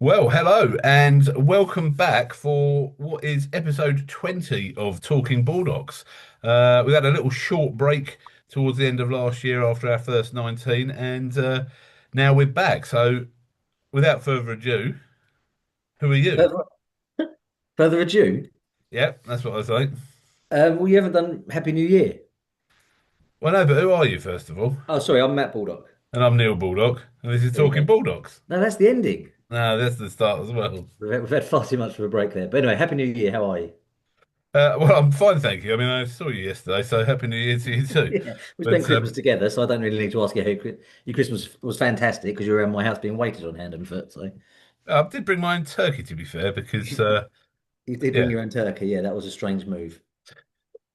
Well, hello and welcome back for what is episode 20 of Talking Baldocks. We had a little short break towards the end of last year after our first 19, and now we're back. So, without further ado, who are you? Further, further ado, Yep, that's what I say. well, you haven't done Happy New Year. Well, no, but who are you, first of all? Oh, sorry, I'm Matt Baldock. And I'm Neil Baldock, and this is There you Talking go. Baldocks. No, that's the ending. No, that's the start as well. We've had far too much of a break there. But anyway, Happy New Year. How are you? Well, I'm fine, thank you. I mean, I saw you yesterday, so Happy New Year to you too. Yeah, we spent But Christmas together, so I don't really need to ask you how your Christmas was fantastic because you were around my house being waited on hand and foot. So I did bring my own turkey, to be fair, because you did bring yeah. your own turkey. Yeah, that was a strange move.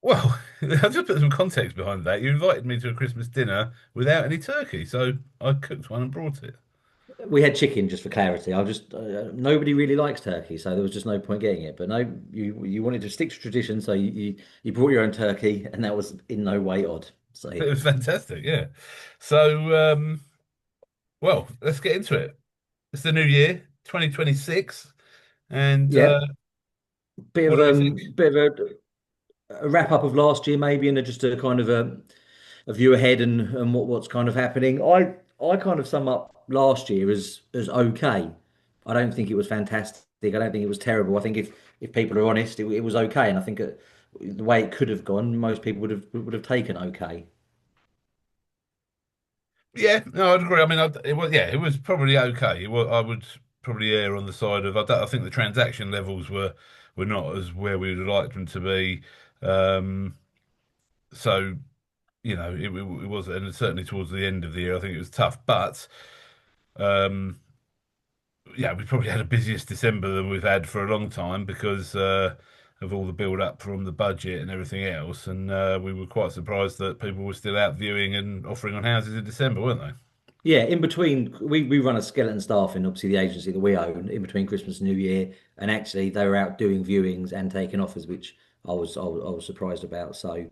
Well, I'll just put some context behind that. You invited me to a Christmas dinner without any turkey, so I cooked one and brought it. We had chicken just for clarity. I just nobody really likes turkey, so there was just no point getting it. But no, you wanted to stick to tradition, so you brought your own turkey, and that was in no way odd. So It was fantastic, yeah. So, well, let's get into it. It's the new year, 2026, and yeah, what do we think? bit of a wrap up of last year maybe, and just a kind of a view ahead and what's kind of happening. I kind of sum up last year as okay. I don't think it was fantastic. I don't think it was terrible. I think if people are honest, it was okay, and I think the way it could have gone, most people would have taken okay. Yeah, no, I'd agree. I mean, it was, yeah, it was probably okay. I would probably err on the side of, I think the transaction levels were not as where we would have liked them to be. Um, so it was, and certainly towards the end of the year, I think it was tough. But um, yeah, we probably had a busiest December than we've had for a long time because of all the build up from the budget and everything else. And we were quite surprised that people were still out viewing and offering on houses in December, weren't they? Yeah, in between, we run a skeleton staff in obviously the agency that we own in between Christmas and New Year, and actually they were out doing viewings and taking offers, which I was surprised about. So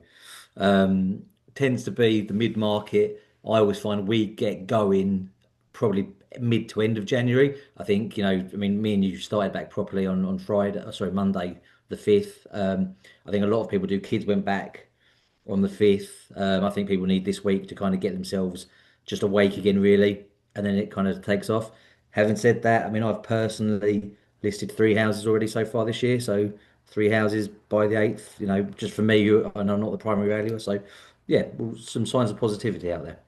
um, tends to be the mid market. I always find we get going probably mid to end of January. I think I mean, me and you started back properly on Friday, sorry, Monday the 5th. I think a lot of people do. Kids went back on the 5th. I think people need this week to kind of get themselves just awake again, really, and then it kind of takes off. Having said that, I mean, I've personally listed three houses already so far this year, so three houses by the 8th, just for me, and I'm not the primary valuer. So, yeah, well, some signs of positivity out there.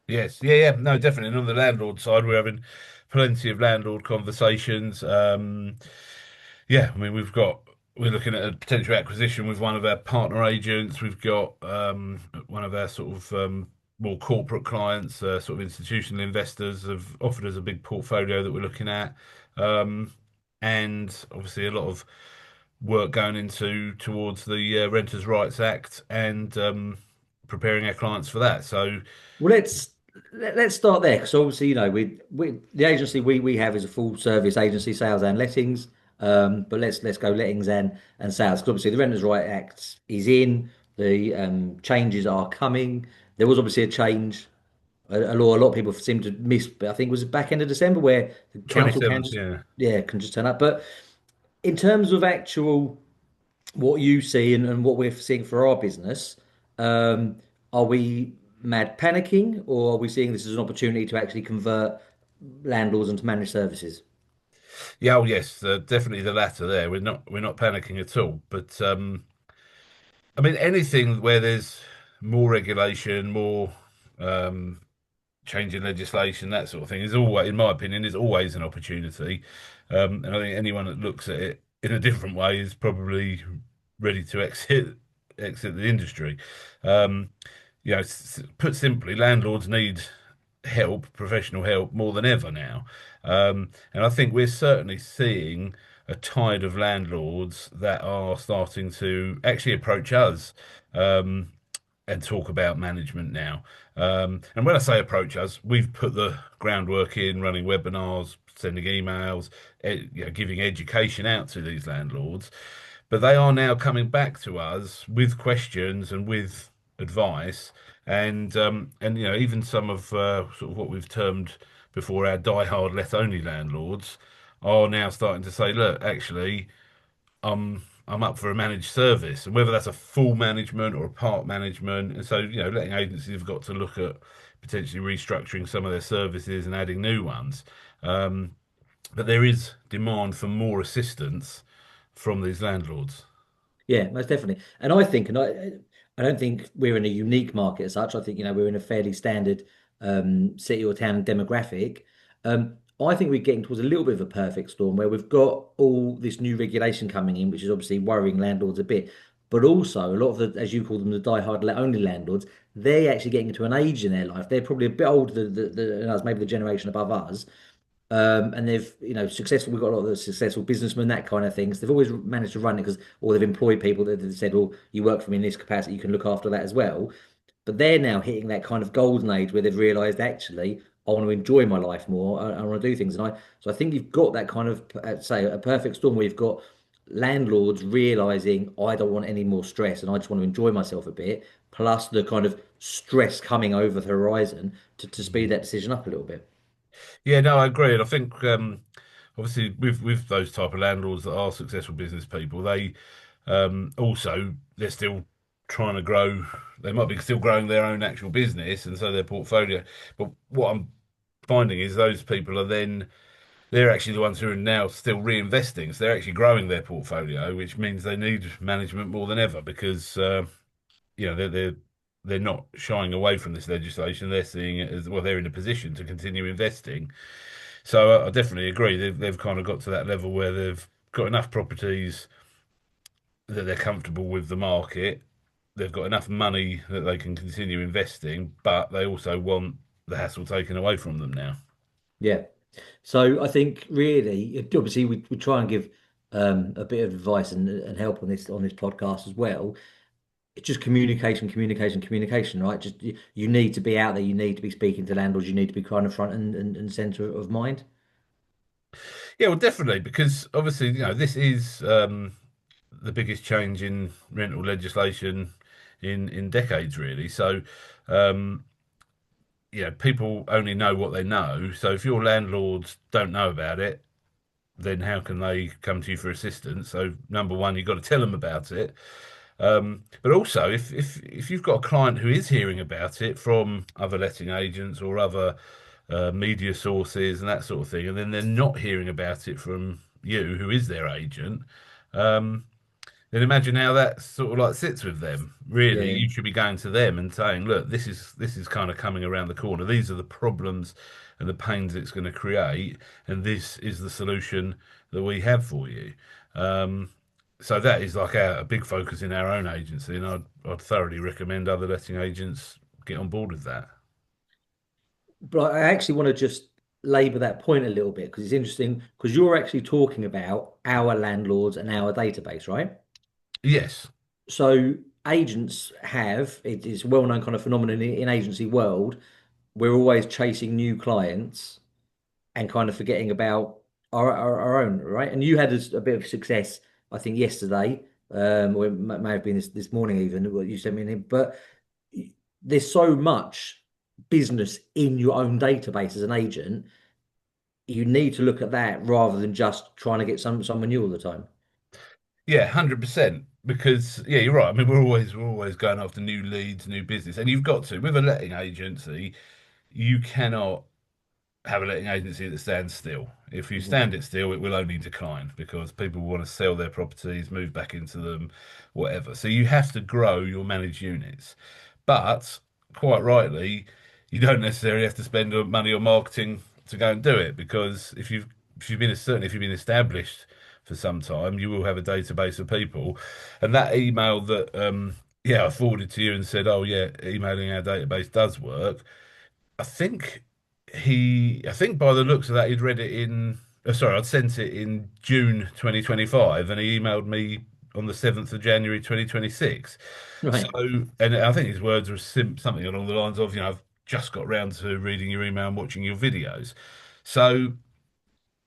Yes, yeah, yeah, no, definitely. And on the landlord side, we're having plenty of landlord conversations. Yeah, I mean, we're looking at a potential acquisition with one of our partner agents. We've got one of our sort of more corporate clients, sort of institutional investors, have offered us a big portfolio that we're looking at, um, and obviously a lot of work going into towards the Renters' Rights Act and preparing our clients for that. So. Well, let's start there because obviously, we the agency we have is a full service agency, sales and lettings. But let's go lettings and sales. 'Cause obviously, the Renters' Right Act is in. The changes are coming. There was obviously a change, a law a lot of people seem to miss, but I think it was back end of December where the council can 27th, just yeah. can just turn up. But in terms of actual what you see and what we're seeing for our business, um, are we mad panicking or are we seeing this as an opportunity to actually convert landlords into managed services? Yeah, oh yes, definitely the latter there. We're not panicking at all. But I mean anything where there's more regulation, more um change in legislation, that sort of thing is always, in my opinion, is always an opportunity. And I think anyone that looks at it in a different way is probably ready to exit the industry. Um, put simply, landlords need help, professional help, more than ever now. And I think we're certainly seeing a tide of landlords that are starting to actually approach us. And talk about management now. And when I say approach us, we've put the groundwork in, running webinars, sending emails, giving education out to these landlords. But they are now coming back to us with questions and with advice, and even some of sort of what we've termed before our die-hard let-only landlords are now starting to say, look, actually, I'm up for a managed service, and whether that's a full management or a part management. And so, letting agencies have got to look at potentially restructuring some of their services and adding new ones. Um, but there is demand for more assistance from these landlords. Yeah, most definitely. And I think, I don't think we're in a unique market as such. I think, we're in a fairly standard city or town demographic. I think we're getting towards a little bit of a perfect storm where we've got all this new regulation coming in, which is obviously worrying landlords a bit. But also, a lot of the, as you call them, the die-hard only landlords, they're actually getting to an age in their life. They're probably a bit older than us, maybe the generation above us, and they've, successful. We've got a lot of the successful businessmen, that kind of things. They've always managed to run it because, or they've employed people that have said, "Well, you work for me in this capacity, you can look after that as well." But they're now hitting that kind of golden age where they've realised, actually, I want to enjoy my life more. I want to do things, so I think you've got that kind of, say, a perfect storm where you've got landlords realising, I don't want any more stress, and I just want to enjoy myself a bit. Plus the kind of stress coming over the horizon to speed that decision up a little bit. Yeah, no, I agree. And I think obviously with those type of landlords that are successful business people, they also they're still trying to grow. They might be still growing their own actual business, and so their portfolio. But what I'm finding is those people are then they're actually the ones who are now still reinvesting. So they're actually growing their portfolio, which means they need management more than ever because they're not shying away from this legislation. They're seeing it as well. They're in a position to continue investing. So I definitely agree. They've kind of got to that level where they've got enough properties that they're comfortable with the market. They've got enough money that they can continue investing, but they also want the hassle taken away from them now. Yeah. So I think really, obviously, we try and give a bit of advice and help on this podcast as well. It's just communication, communication, communication, right? Just you need to be out there. You need to be speaking to landlords. You need to be kind of front and center of mind. Yeah, well, definitely, because obviously, this is the biggest change in rental legislation in decades, really. So, um, people only know what they know. So if your landlords don't know about it, then how can they come to you for assistance? So number one, you've got to tell them about it. But also, if you've got a client who is hearing about it from other letting agents or other media sources and that sort of thing, and then they're not hearing about it from you, who is their agent, um, then imagine how that sort of like sits with them. Really, Yeah, you should be going to them and saying, "Look, this is kind of coming around the corner. These are the problems and the pains it's going to create, and this is the solution that we have for you." Um, so that is like a big focus in our own agency, and I'd thoroughly recommend other letting agents get on board with that. but I actually want to just labour that point a little bit because it's interesting because you're actually talking about our landlords and our database, right? Yes. So agents have it is a well-known kind of phenomenon in agency world. We're always chasing new clients and kind of forgetting about our own, right? And you had a bit of success, I think, yesterday, or it may have been this morning even, what you sent me in, but there's so much business in your own database as an agent. You need to look at that rather than just trying to get someone new all the time. Yeah, 100%. Because yeah, you're right. I mean, we're always going after new leads, new business, and you've got to with a letting agency. You cannot have a letting agency that stands still. If you Mhm. stand it still, it will only decline because people want to sell their properties, move back into them, whatever. So you have to grow your managed units. But quite rightly, you don't necessarily have to spend money on marketing to go and do it because if you've been certainly if you've been established for some time, you will have a database of people. And that email that yeah, I forwarded to you and said, oh yeah, emailing our database does work. I think by the looks of that, he'd read it in. Sorry, I'd sent it in June 2025, and he emailed me on the 7th of January 2026. So, Right. and I think his words were something along the lines of, I've just got round to reading your email and watching your videos. So,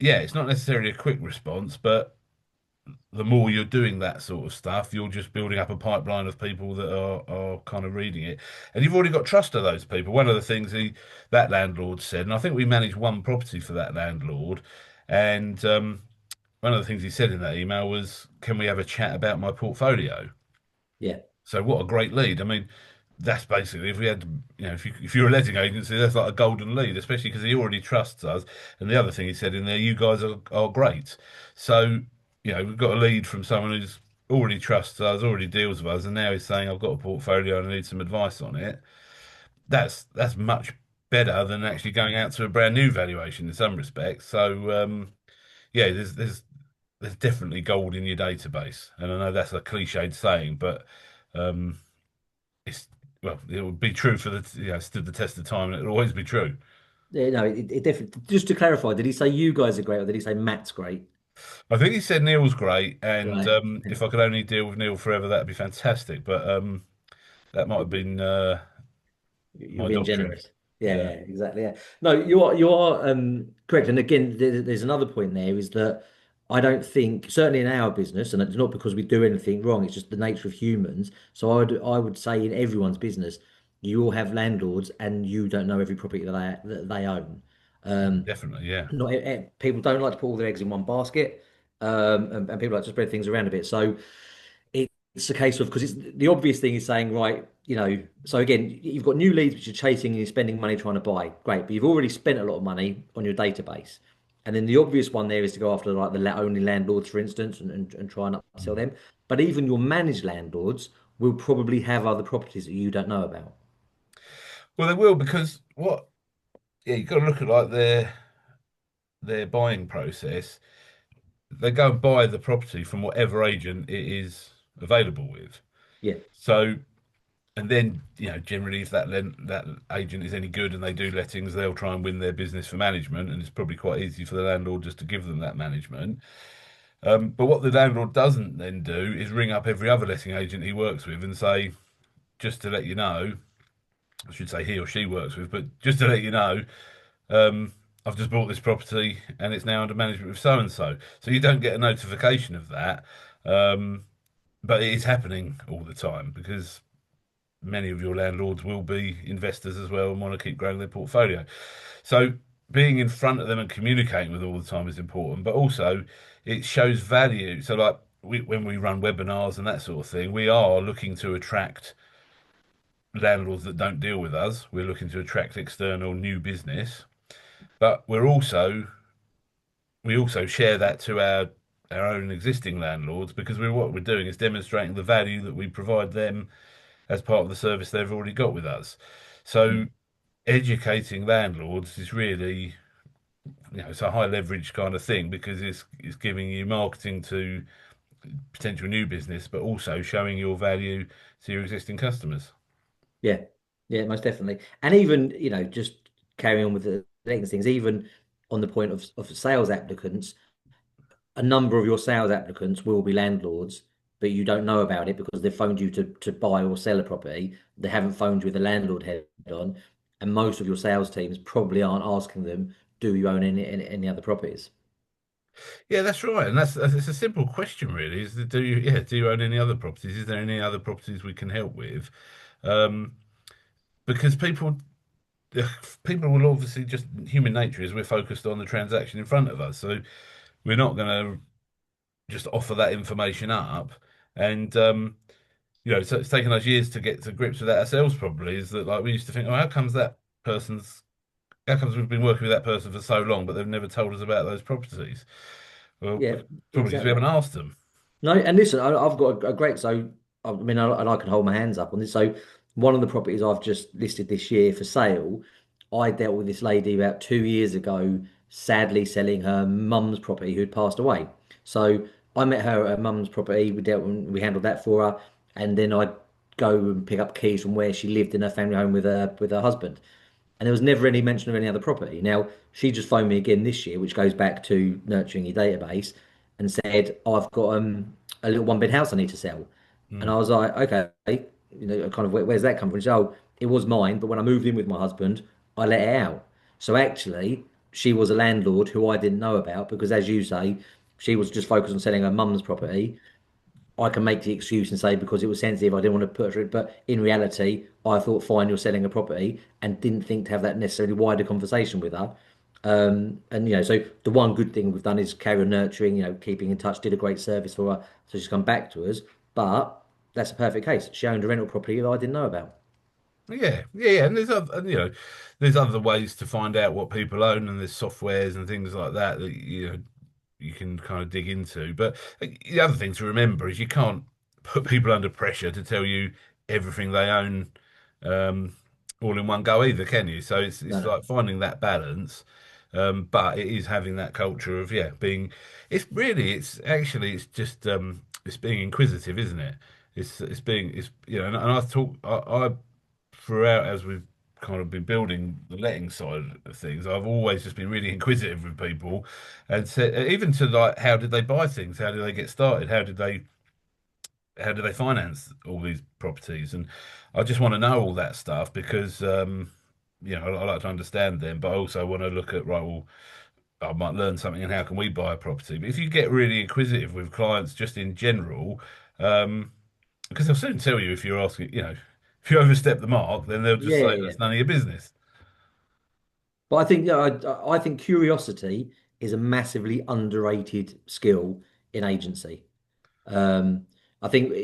yeah, it's not necessarily a quick response, but the more you're doing that sort of stuff, you're just building up a pipeline of people that are kind of reading it. And you've already got trust of those people. One of the things that landlord said, and I think we managed one property for that landlord, And one of the things he said in that email was, "Can we have a chat about my portfolio?" Yeah. So what a great lead. I mean, that's basically if we had, if you're a letting agency, that's like a golden lead, especially because he already trusts us. And the other thing he said in there, you guys are great. So, we've got a lead from someone who's already trusts us, already deals with us, and now he's saying, I've got a portfolio and I need some advice on it. That's much better than actually going out to a brand new valuation in some respects. So, yeah, there's definitely gold in your database. And I know that's a cliched saying, but um, it's well, it would be true for stood the test of time, and it'll always be true. Yeah, no, it definitely. Just to clarify, did he say you guys are great, or did he say Matt's great? I think he said Neil's great, and Right. if I could only deal with Neil forever, that'd be fantastic. But that might have been You're my being doctrine. generous. Yeah, Yeah, yeah, exactly. Yeah. No, you are correct. And again, there's another point there is that I don't think, certainly in our business, and it's not because we do anything wrong, it's just the nature of humans. So I would say in everyone's business, you all have landlords and you don't know every property that they own. Um, definitely. Yeah, not people don't like to put all their eggs in one basket, and people like to spread things around a bit. So it's a case of because it's the obvious thing is saying right, so again, you've got new leads which you're chasing and you're spending money trying to buy. Great, but you've already spent a lot of money on your database. And then the obvious one there is to go after like the only landlords, for instance, and try and upsell Mhm. them. But even your managed landlords will probably have other properties that you don't know about. Well, they will because what? Yeah, you've got to look at like their buying process. They go and buy the property from whatever agent it is available with. Yeah. So and then, generally, if that agent is any good and they do lettings, they'll try and win their business for management, and it's probably quite easy for the landlord just to give them that management. But what the landlord doesn't then do is ring up every other letting agent he works with and say, just to let you know, I should say he or she works with, but just to let you know, um, I've just bought this property and it's now under management with so and so. So you don't get a notification of that, um, but it is happening all the time because many of your landlords will be investors as well and want to keep growing their portfolio. So being in front of them and communicating with all the time is important, but also it shows value. So like when we run webinars and that sort of thing, we are looking to attract landlords that don't deal with us. We're looking to attract external new business, but we also share that to our own existing landlords because what we're doing is demonstrating the value that we provide them as part of the service they've already got with us. So educating landlords is really, it's a high leverage kind of thing because it's giving you marketing to potential new business, but also showing your value to your existing customers. Yeah, yeah, most definitely. And even, just carrying on with the things, even on the point of sales applicants, a number of your sales applicants will be landlords, but you don't know about it because they've phoned you to buy or sell a property. They haven't phoned you with a landlord head on, and most of your sales teams probably aren't asking them, do you own any other properties? Yeah, that's right, and that's it's a simple question, really. Is that do you own any other properties? Is there any other properties we can help with? Um, because people will obviously just human nature is we're focused on the transaction in front of us, so we're not going to just offer that information up. And so it's taken us years to get to grips with that ourselves. Probably is that like we used to think, oh, how comes we've been working with that person for so long, but they've never told us about those properties? Well, Yeah, probably because we haven't exactly. asked them. No, and listen, I've got a great. So I mean, and I can hold my hands up on this. So one of the properties I've just listed this year for sale, I dealt with this lady about 2 years ago, sadly selling her mum's property who had passed away. So I met her at her mum's property. We handled that for her, and then I'd go and pick up keys from where she lived in her family home with her husband. And there was never any mention of any other property. Now, she just phoned me again this year, which goes back to nurturing your database, and said, oh, I've got a little one bed house I need to sell. And I Mm. was like, okay, kind of where's that come from? She said, oh, it was mine, but when I moved in with my husband, I let it out. So actually, she was a landlord who I didn't know about because, as you say, she was just focused on selling her mum's property. I can make the excuse and say because it was sensitive, I didn't want to put her through it. But in reality, I thought, fine, you're selling a property and didn't think to have that necessarily wider conversation with her. And so the one good thing we've done is carry on nurturing, keeping in touch, did a great service for her, so she's come back to us. But that's a perfect case. She owned a rental property that I didn't know about. Yeah, yeah, yeah. And there's other, and, there's other ways to find out what people own, and there's softwares and things like that that you can kind of dig into. But the other thing to remember is you can't put people under pressure to tell you everything they own, um, all in one go either, can you? So No, it's no. like finding that balance. But it is having that culture of being. It's actually it's being inquisitive, isn't it? It's being it's and I thought I throughout as we've kind of been building the letting side of things, I've always just been really inquisitive with people and said, even to like, how did they buy things? How did they get started? How did they finance all these properties? And I just want to know all that stuff because, I like to understand them, but I also want to look at, right, well, I might learn something and how can we buy a property? But if you get really inquisitive with clients just in general, um, because they'll soon tell you if you're asking, if you overstep the mark, then they'll just Yeah, say yeah, yeah. that's none of your business. But I think, I think curiosity is a massively underrated skill in agency. Um, I think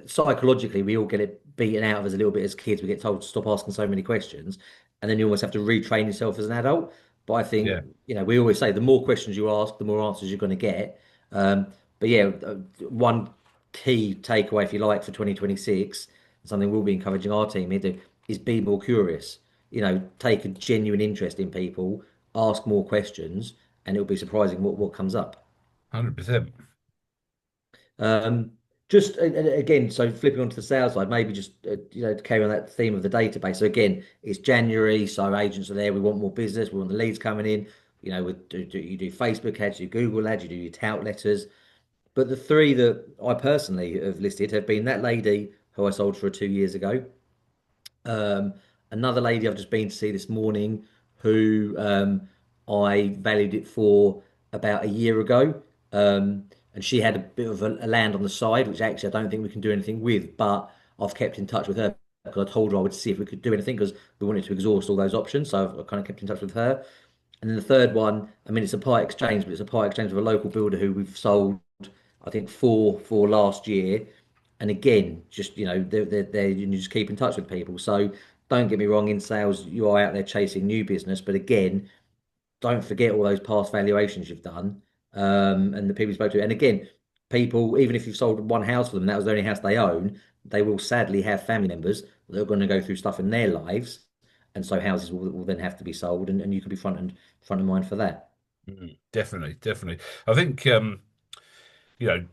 psychologically we all get it beaten out of us a little bit as kids. We get told to stop asking so many questions, and then you almost have to retrain yourself as an adult. But I think, Yeah, we always say the more questions you ask, the more answers you're going to get. But yeah, one key takeaway, if you like, for 2026, something we'll be encouraging our team here to is be more curious. Take a genuine interest in people, ask more questions, and it'll be surprising what comes up. 100%. Um, just again, so flipping onto the sales side, maybe just to carry on that theme of the database. So again, it's January, so agents are there. We want more business. We want the leads coming in. You do Facebook ads, you do Google ads, you do your tout letters. But the three that I personally have listed have been that lady who I sold for 2 years ago. Um, Another lady I've just been to see this morning who I valued it for about a year ago. And she had a bit of a land on the side, which actually I don't think we can do anything with, but I've kept in touch with her because I told her I would see if we could do anything because we wanted to exhaust all those options. So I've kind of kept in touch with her. And then the third one, I mean, it's a part exchange, but it's a part exchange with a local builder who we've sold, I think, four for last year. And again, just you just keep in touch with people. So don't get me wrong, in sales, you are out there chasing new business, but again, don't forget all those past valuations you've done, and the people you spoke to. And again, people, even if you've sold one house for them, that was the only house they own, they will sadly have family members that are going to go through stuff in their lives, and so houses will then have to be sold, and you can be front of mind for that. Definitely, definitely. I think, you know,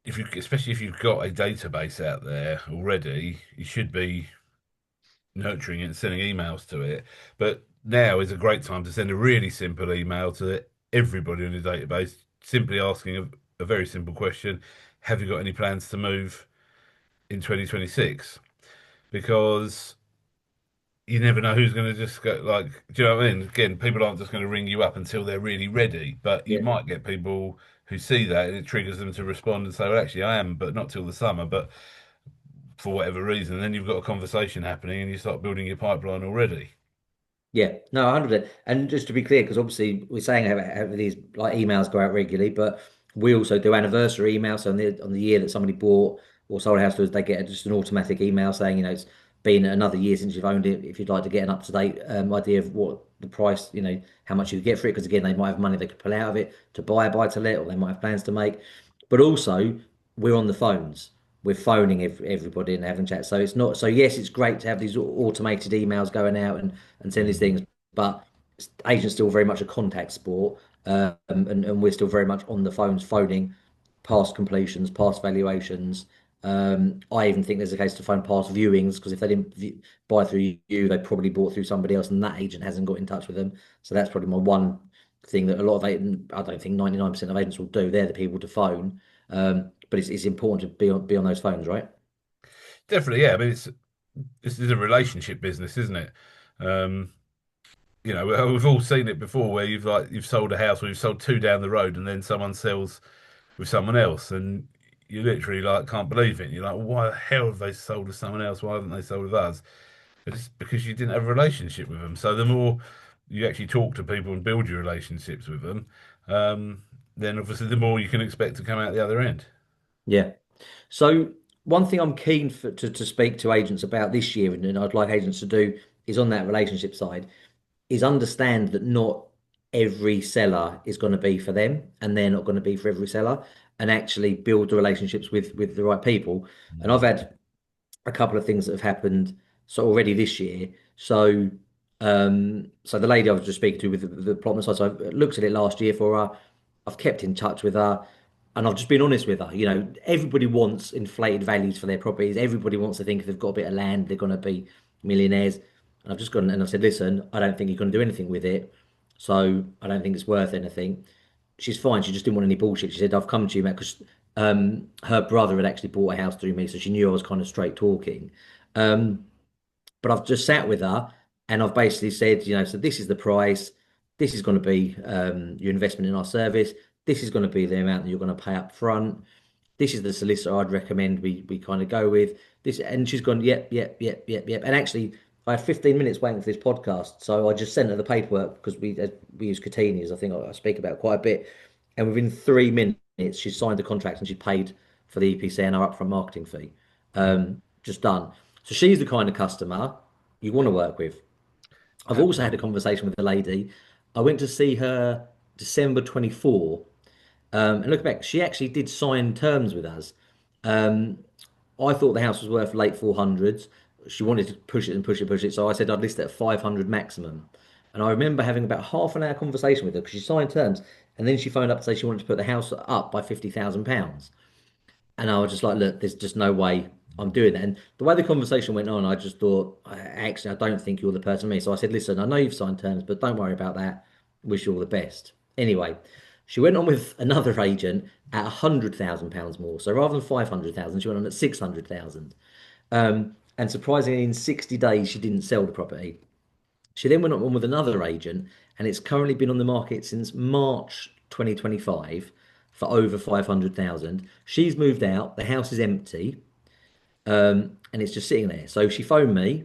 if you, especially if you've got a database out there already, you should be nurturing it and sending emails to it. But now is a great time to send a really simple email to everybody in the database, simply asking a very simple question: have you got any plans to move in 2026? Because you never know who's going to just go, like, do you know what I mean? Again, people aren't just going to ring you up until they're really ready, but you Yeah. might get people who see that and it triggers them to respond and say, well, actually, I am, but not till the summer, but for whatever reason. Then you've got a conversation happening and you start building your pipeline already. Yeah, no, 100%. And just to be clear, because obviously we're saying how these like emails go out regularly, but we also do anniversary emails. So on the year that somebody bought or sold a house to us, they get just an automatic email saying, it's been another year since you've owned it. If you'd like to get an up-to-date idea of what the price, how much you could get for it, because again, they might have money they could pull out of it to buy a buy to let, or they might have plans to make. But also, we're on the phones. We're phoning everybody and having chats. So it's not so yes, it's great to have these automated emails going out and send these Mm. things, but agents still very much a contact sport, and we're still very much on the phones phoning past completions, past valuations. I even think there's a case to phone past viewings because if they didn't buy through you, they probably bought through somebody else, and that agent hasn't got in touch with them. So that's probably my one thing that a lot of agents, I don't think 99% of agents will do. They're the people to phone. But it's important to be on those phones, right? Definitely, yeah. I mean, this is a relationship business, isn't it? Um, we've all seen it before where you've sold a house or you've sold two down the road and then someone sells with someone else and you literally like can't believe it. You're like, why the hell have they sold with someone else? Why haven't they sold with us? It's because you didn't have a relationship with them. So the more you actually talk to people and build your relationships with them, um, then obviously the more you can expect to come out the other end. Yeah. So one thing I'm keen to speak to agents about this year, and I'd like agents to do, is on that relationship side, is understand that not every seller is going to be for them, and they're not going to be for every seller, and actually build the relationships with the right people. And I've had a couple of things that have happened so already this year. So the lady I was just speaking to with the plotman side, so I looked at it last year for her. I've kept in touch with her, and I've just been honest with her. You know, everybody wants inflated values for their properties. Everybody wants to think if they've got a bit of land, they're going to be millionaires. And I've just gone and I've said, listen, I don't think you're going to do anything with it, so I don't think it's worth anything. She's fine. She just didn't want any bullshit. She said, I've come to you, Matt, because her brother had actually bought a house through me, so she knew I was kind of straight talking. Um, but I've just sat with her and I've basically said, you know, so this is the price. This is going to be your investment in our service. This is going to be the amount that you're going to pay up front. This is the solicitor I'd recommend we kind of go with. This, and she's gone, yep, yep, yep, yep, yep. And actually, I had 15 minutes waiting for this podcast, so I just sent her the paperwork because we use Catini, as I think I speak about quite a bit. And within 3 minutes, she signed the contract and she paid for the EPC and our upfront marketing fee. Just done. So she's the kind of customer you want to work with. I've also had a Absolutely. conversation with a lady. I went to see her December 24. And look back, she actually did sign terms with us. Um, I thought the house was worth late 400s. She wanted to push it and push it, push it. So I said I'd list it at 500 maximum. And I remember having about half an hour conversation with her because she signed terms. And then she phoned up to say she wanted to put the house up by £50,000. And I was just like, look, there's just no way I'm doing that. And the way the conversation went on, I just thought, actually, I don't think you're the person for me. So I said, listen, I know you've signed terms, but don't worry about that. Wish you all the best. Anyway, she went on with another agent at £100,000 more. So rather than 500,000, she went on at 600,000. And surprisingly, in 60 days, she didn't sell the property. She then went on with another agent, and it's currently been on the market since March 2025 for over 500,000. She's moved out, the house is empty, and it's just sitting there. So she phoned me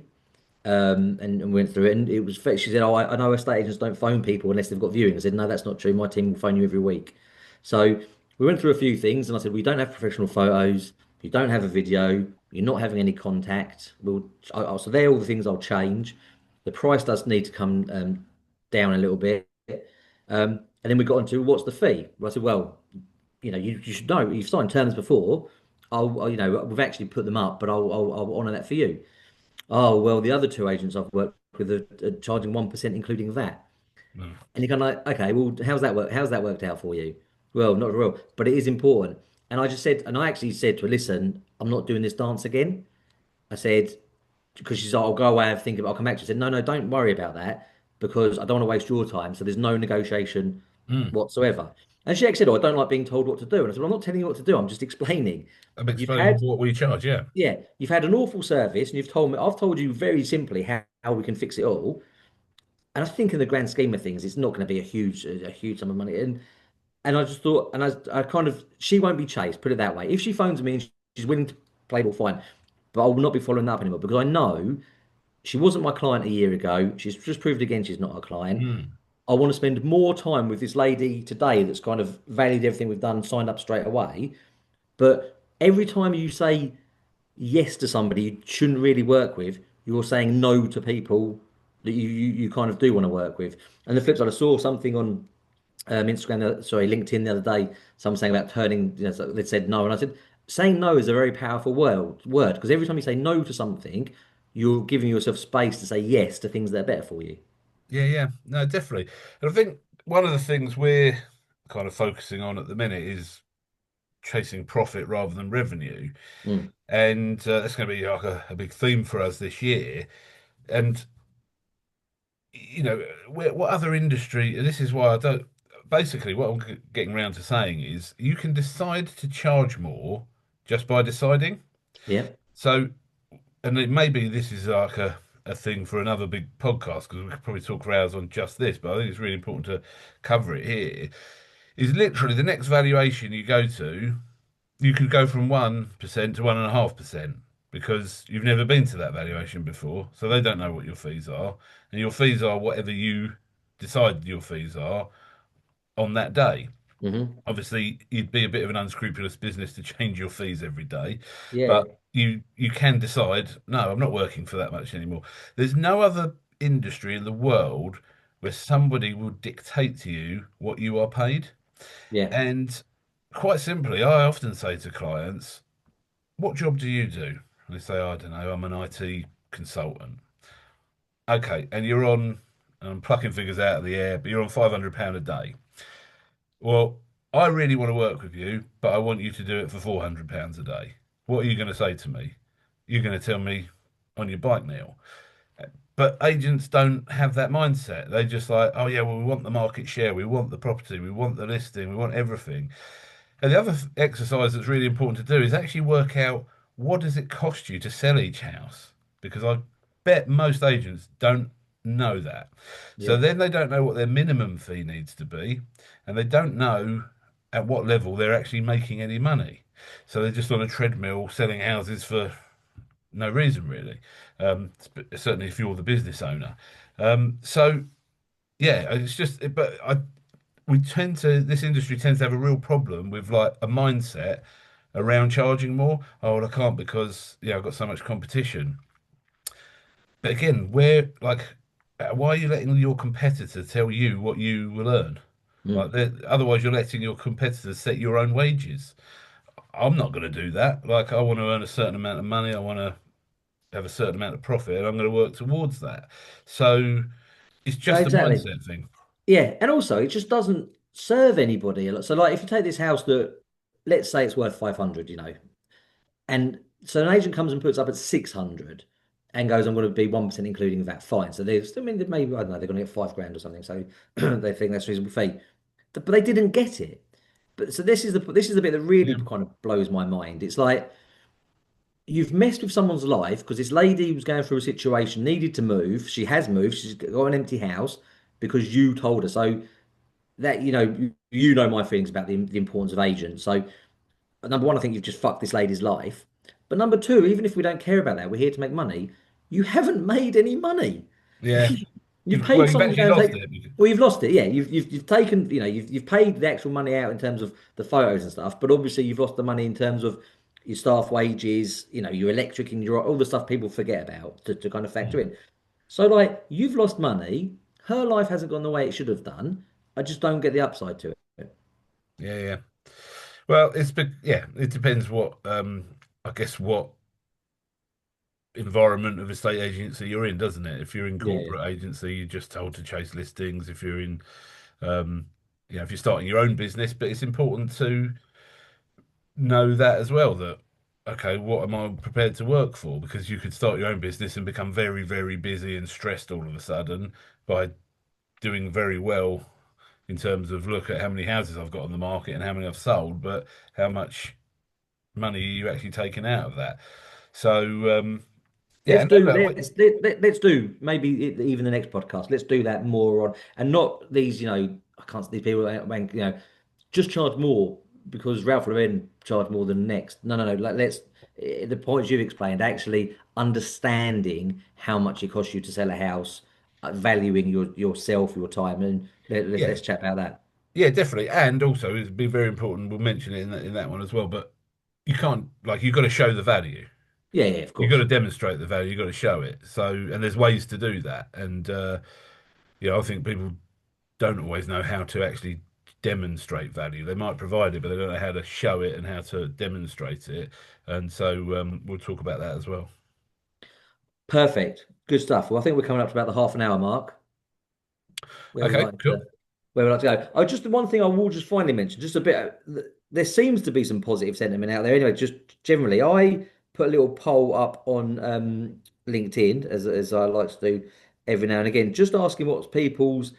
and went through it, and it was. She said, "Oh, I know estate agents don't phone people unless they've got viewing." I said, "No, that's not true. My team will phone you every week." So we went through a few things, and I said, "We don't have professional photos. You don't have a video. You're not having any contact. So they're all the things I'll change. The price does need to come down a little bit." And then we got into what's the fee? Well, I said, "Well, you know, you should know. You've signed terms before. You know, we've actually put them up, but I'll honour that for you." Oh, well, the other two agents I've worked with are charging 1%, including that. No. And you're kind of like, okay, well, how's that work? How's that worked out for you? Well, not real, but it is important. And I just said, and I actually said to her, listen, I'm not doing this dance again. I said, because she's like, I'll go away and think about it, I'll come back to you. I said, no, no, don't worry about that because I don't want to waste your time. So there's no negotiation Mm. whatsoever. And she actually said, oh, I don't like being told what to do. And I said, well, I'm not telling you what to do. I'm just explaining. I'm You've explaining had what we charge, yeah. Yeah, you've had an awful service, and you've told me, I've told you very simply how we can fix it all. And I think in the grand scheme of things, it's not going to be a huge sum of money. And I just thought, and I kind of, she won't be chased, put it that way. If she phones me and she's willing to play ball, fine. But I will not be following that up anymore because I know she wasn't my client a year ago. She's just proved again she's not a client. Mm. I want to spend more time with this lady today that's kind of valued everything we've done, signed up straight away. But every time you say yes to somebody you shouldn't really work with, you're saying no to people that you kind of do want to work with. And the flip side, I saw something on Instagram, sorry, LinkedIn the other day, someone saying about turning, you know, so they said no. And I said, saying no is a very powerful word because every time you say no to something, you're giving yourself space to say yes to things that are better for you. Yeah, yeah. No, definitely. And I think one of the things we're kind of focusing on at the minute is chasing profit rather than revenue. Mm. And that's going to be like a big theme for us this year. And what other industry, and this is why I don't, basically, what I'm getting around to saying is you can decide to charge more just by deciding. Yeah. So, and it maybe this is like a thing for another big podcast because we could probably talk for hours on just this, but I think it's really important to cover it here. Is literally the next valuation you go to, you could go from 1% to 1.5% because you've never been to that valuation before. So they don't know what your fees are. And your fees are whatever you decide your fees are on that day. Hmm. Obviously, you'd be a bit of an unscrupulous business to change your fees every day, Yeah, but you can decide, no, I'm not working for that much anymore. There's no other industry in the world where somebody will dictate to you what you are paid. yeah, And quite simply, I often say to clients, what job do you do? And they say, I don't know, I'm an IT consultant. Okay, and you're on, I'm plucking figures out of the air, but you're on £500 a day. Well, I really want to work with you, but I want you to do it for £400 a day. What are you going to say to me? You're going to tell me on your bike, Neil. But agents don't have that mindset. They just like, oh yeah, well, we want the market share, we want the property, we want the listing, we want everything. And the other exercise that's really important to do is actually work out what does it cost you to sell each house? Because I bet most agents don't know that. So yeah. then they don't know what their minimum fee needs to be, and they don't know at what level they're actually making any money. So they're just on a treadmill selling houses for no reason, really. Certainly if you're the business owner. So yeah, it's just, but we tend to this industry tends to have a real problem with like a mindset around charging more. Oh, well, I can't because I've got so much competition. But again, why are you letting your competitor tell you what you will earn? Mm. Otherwise, you're letting your competitors set your own wages. I'm not going to do that. Like, I want to earn a certain amount of money. I want to have a certain amount of profit, and I'm going to work towards that. So it's No, just a exactly. mindset thing. Yeah, and also it just doesn't serve anybody a lot. So, like, if you take this house that, let's say it's worth 500, and so an agent comes and puts up at 600 and goes, I'm going to be 1% including that, fine. So there's, I mean, maybe, I don't know, they're going to get 5 grand or something. So they think that's a reasonable fee. But they didn't get it. But so this is the bit that really Yeah, kind of blows my mind. It's like you've messed with someone's life because this lady was going through a situation, needed to move. She has moved. She's got an empty house because you told her. So that you know my feelings about the importance of agents. So number one, I think you've just fucked this lady's life. But number two, even if we don't care about that, we're here to make money. You haven't made any money. yeah. You've Well, paid you've someone to actually go and lost take. it. Well, you've lost it. Yeah, you've taken. You've paid the actual money out in terms of the photos and stuff. But obviously, you've lost the money in terms of your staff wages. Your electric and your all the stuff people forget about to kind of factor in. So like, you've lost money. Her life hasn't gone the way it should have done. I just don't get the upside to it. Yeah, yeah. Well, yeah, it depends I guess what environment of estate agency you're in, doesn't it? If you're in Yeah. corporate agency, you're just told to chase listings. If you're in, um, if you're starting your own business, but it's important to know that as well, that, okay, what am I prepared to work for? Because you could start your own business and become very, very busy and stressed all of a sudden by doing very well in terms of look at how many houses I've got on the market and how many I've sold, but how much money are you actually taking out of that? So yeah, Let's and do look, let's do maybe even the next podcast. Let's do that more on and not these. I can't see these people wank, just charge more because Ralph Lauren charge more than next. No, no, no. Like, let's the points you've explained. Actually understanding how much it costs you to sell a house, valuing yourself, your time, and yeah, let's chat about that. yeah, definitely. And also, it'd be very important. We'll mention it in that one as well. But you can't you've got to show the value. Yeah, yeah, of You've got course. to demonstrate the value. You've got to show it. So, and there's ways to do that. And I think people don't always know how to actually demonstrate value. They might provide it, but they don't know how to show it and how to demonstrate it. And so we'll talk about that as well. Perfect. Good stuff. Well, I think we're coming up to about the half an hour mark. where we Okay, like cool. to where we like to go. Oh, just the one thing I will just finally mention, just a bit. There seems to be some positive sentiment out there. Anyway, just generally, I put a little poll up on LinkedIn as I like to do every now and again, just asking what people's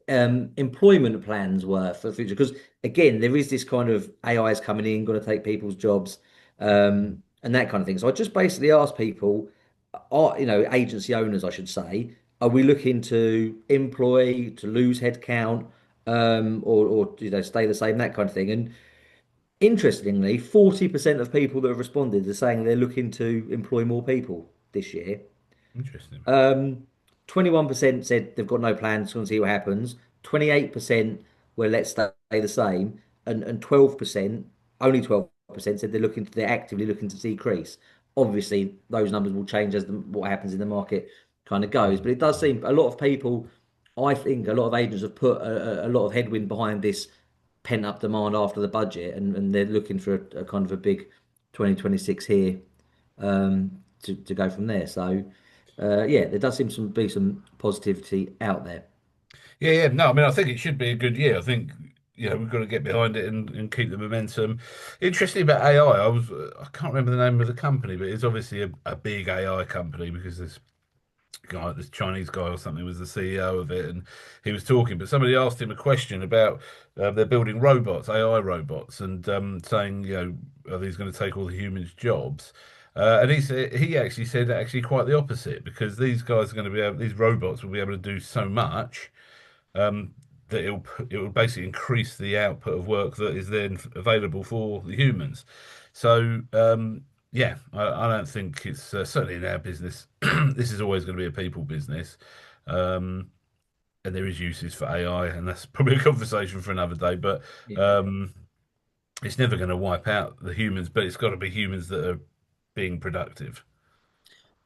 employment plans were for the future. Because again, there is this kind of AI is coming in, going to take people's jobs, and that kind of thing. So I just basically asked people, are agency owners, I should say, are we looking to employ, to lose headcount, or stay the same, that kind of thing? And interestingly, 40% of people that have responded are saying they're looking to employ more people this year. Interesting. Um, 21% said they've got no plans, going to see what happens. 28% were let's stay the same, and 12%, only 12% said they're actively looking to decrease. Obviously, those numbers will change as what happens in the market kind of goes, but it does seem a lot of people, I think a lot of agents have put a lot of headwind behind this pent up demand after the budget, and they're looking for a kind of a big 2026 here to go from there. So, yeah, there does seem to be some positivity out there. Yeah, yeah. No, I mean, I think it should be a good year. I think, we've got to get behind it and keep the momentum. Interesting about AI, I can't remember the name of the company, but it's obviously a big AI company because this Chinese guy or something was the CEO of it, and he was talking. But somebody asked him a question about they're building robots, AI robots, and saying, are these going to take all the humans' jobs? And he actually said actually quite the opposite because these guys are going to be able, these robots will be able to do so much um, that it will basically increase the output of work that is then available for the humans. So yeah, I don't think it's certainly in our business. This is always going to be a people business, um, and there is uses for AI, and that's probably a conversation for another day. But Yeah. um, it's never going to wipe out the humans, but it's got to be humans that are being productive.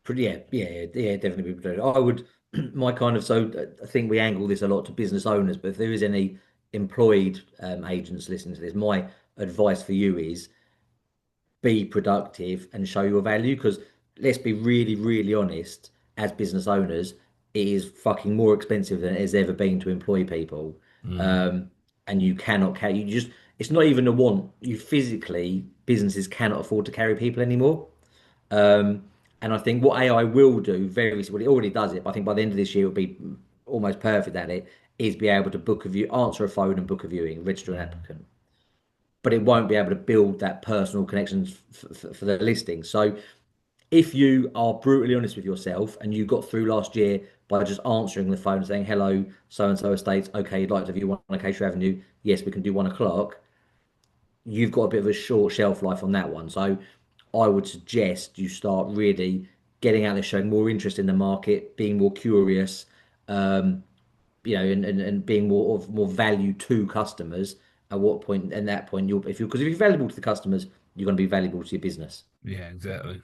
Yeah, yeah, yeah, definitely people do. I would, my kind of, so I think we angle this a lot to business owners, but if there is any employed agents listening to this, my advice for you is be productive and show your value. Because let's be really, really honest, as business owners, it is fucking more expensive than it has ever been to employ people. Mm. Um, and you cannot carry, you just, it's not even a want. You physically, businesses cannot afford to carry people anymore. Um, and I think what AI will do well, it already does it, but I think by the end of this year, it'll be almost perfect at it, is be able to book a view, answer a phone and book a viewing, register an Mm. applicant. But it won't be able to build that personal connections for the listing. So if you are brutally honest with yourself and you got through last year by just answering the phone saying, hello, so and so estates, okay, you'd like to view one on Acacia Avenue, yes, we can do 1 o'clock, you've got a bit of a short shelf life on that one. So I would suggest you start really getting out there, showing more interest in the market, being more curious, um, and being more value to customers. At what point, and that point, because if you're valuable to the customers, you're going to be valuable to your business. Yeah, exactly.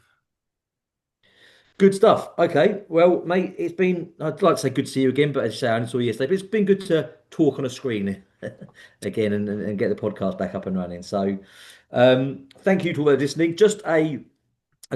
Good stuff. Okay. Well, mate, I'd like to say good to see you again, but as I say, I only saw you yesterday, but it's been good to talk on a screen again and get the podcast back up and running. So, thank you to all listening. Just a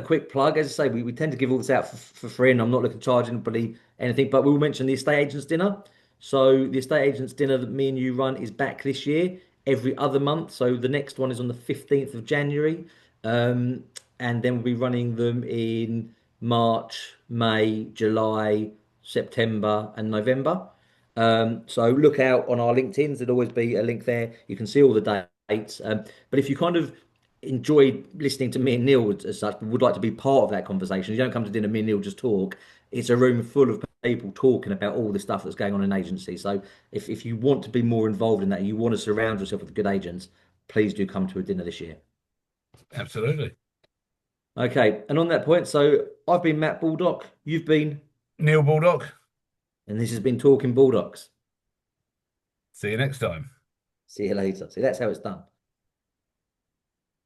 quick plug. As I say, we tend to give all this out for free, and I'm not looking to charge anybody anything, but we will mention the estate agents dinner. So the estate agents dinner that me and you run is back this year, every other month. So the next one is on the 15th of January. Um, and then we'll be running them in March, May, July, September, and November. So look out on our LinkedIn's. There'll always be a link there. You can see all the dates. But if you kind of enjoyed listening to me and Neil as such, but would like to be part of that conversation, you don't come to dinner, me and Neil just talk. It's a room full of people talking about all the stuff that's going on in agency. So if you want to be more involved in that, you want to surround yourself with good agents, please do come to a dinner this year. Absolutely. Okay, and on that point, so I've been Matt Baldock, you've been, Neil Baldock, and this has been Talking Baldocks. see you next time. See you later. See, that's how it's done.